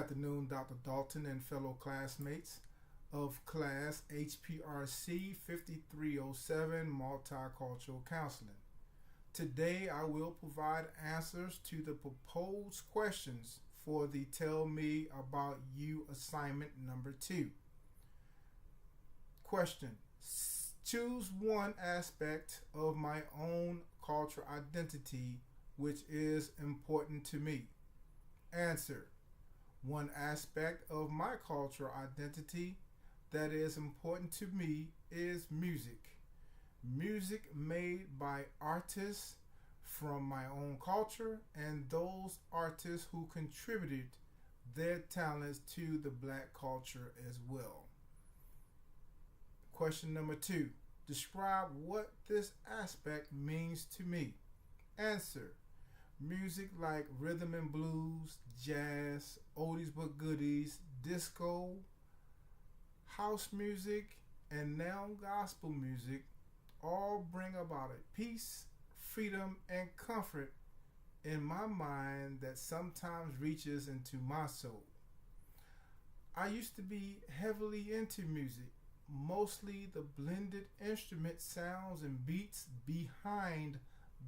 afternoon, Dr. Dalton and fellow classmates of class HPRC 5307 Multicultural Counseling. Today I will provide answers to the proposed questions for the Tell Me About You assignment number 2. Question: choose one aspect of my own cultural identity which is important to me. Answer: one aspect of my cultural identity that is important to me is music. Music made by artists from my own culture and those artists who contributed their talents to the black culture as well. Question number 2. Describe what this aspect means to me. Answer: music like rhythm and blues, jazz, oldies but goodies, disco, house music, and now gospel music all bring about a peace, freedom, and comfort in my mind that sometimes reaches into my soul. I used to be heavily into music, mostly the blended instrument sounds and beats behind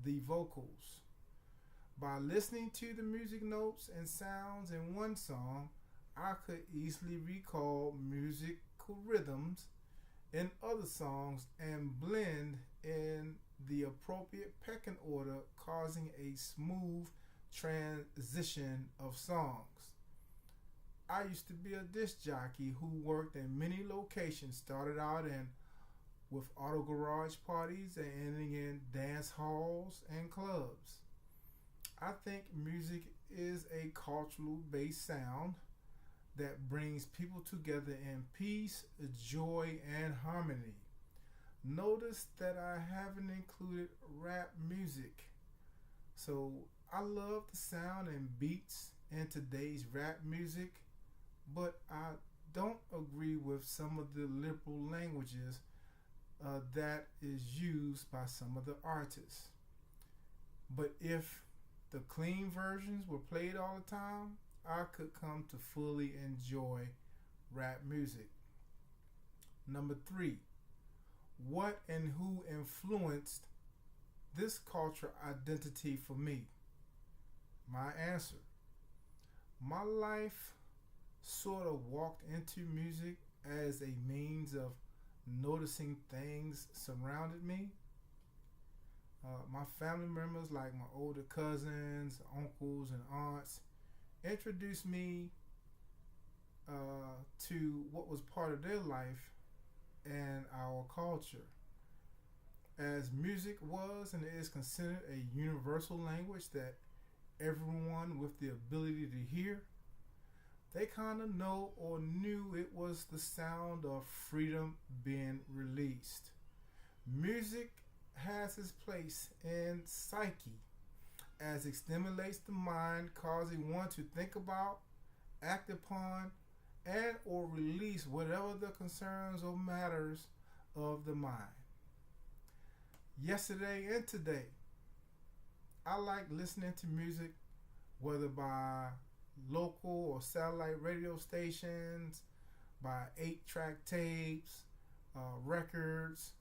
the vocals. By listening to the music notes and sounds in one song, I could easily recall musical rhythms in other songs and blend in the appropriate pecking order, causing a smooth transition of songs. I used to be a disc jockey who worked in many locations, started out in with auto garage parties and ending in dance halls and clubs. I think music is a cultural based sound that brings people together in peace, joy, and harmony. Notice that I haven't included rap music. So I love the sound and beats in today's rap music, but I don't agree with some of the liberal languages that is used by some of the artists. But if the clean versions were played all the time, I could come to fully enjoy rap music. Number 3. What and who influenced this cultural identity for me? My answer: my life sort of walked into music as a means of noticing things surrounded me. My family members, like my older cousins, uncles, and aunts, introduced me to what was part of their life and our culture. As music was and is considered a universal language that everyone with the ability to hear, they kind of know or knew it was the sound of freedom being released. Music has its place in psyche as it stimulates the mind, causing one to think about, act upon, and or release whatever the concerns or matters of the mind. Yesterday and today, I like listening to music, whether by local or satellite radio stations, by 8-track tapes, records,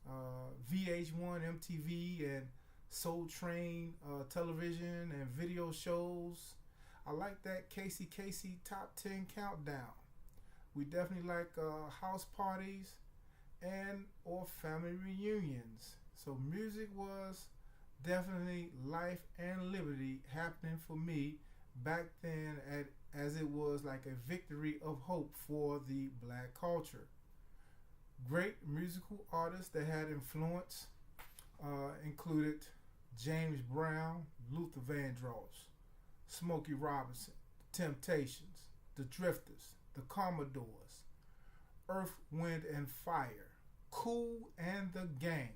VH1, MTV, and Soul Train television and video shows. I like that Casey Top 10 countdown. We definitely like house parties and or family reunions. So music was definitely life and liberty happening for me back then, as it was like a victory of hope for the black culture. Great musical artists that had influence included James Brown, Luther Vandross, Smokey Robinson, The Temptations, The Drifters, The Commodores, Earth, Wind and Fire, Kool and the Gang,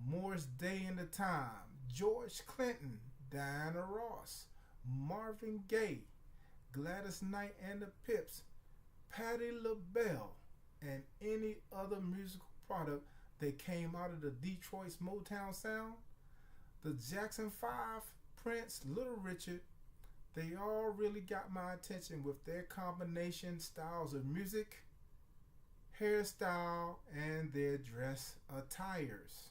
Morris Day and the Time, George Clinton, Diana Ross, Marvin Gaye, Gladys Knight and the Pips, Patti LaBelle, and any other musical product that came out of the Detroit's Motown sound. The Jackson 5, Prince, Little Richard, They all really got my attention with their combination styles of music, hairstyle, and their dress attires.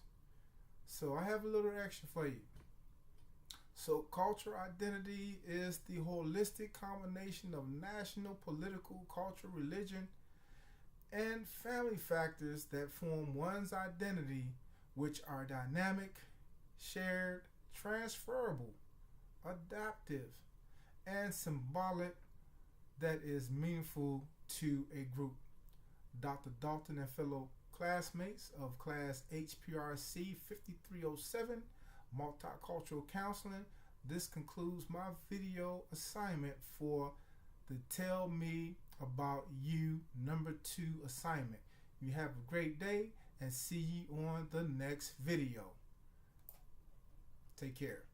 So I have a little extra for you. So cultural identity is the holistic combination of national, political, cultural, religion, and family factors that form one's identity, which are dynamic, shared, transferable, adaptive, and symbolic, that is meaningful to a group. Dr. Dalton and fellow classmates of class HPRC 5307, Multicultural Counseling, this concludes my video assignment for the Tell Me About You number 2 assignment. You have a great day and see you on the next video. Take care.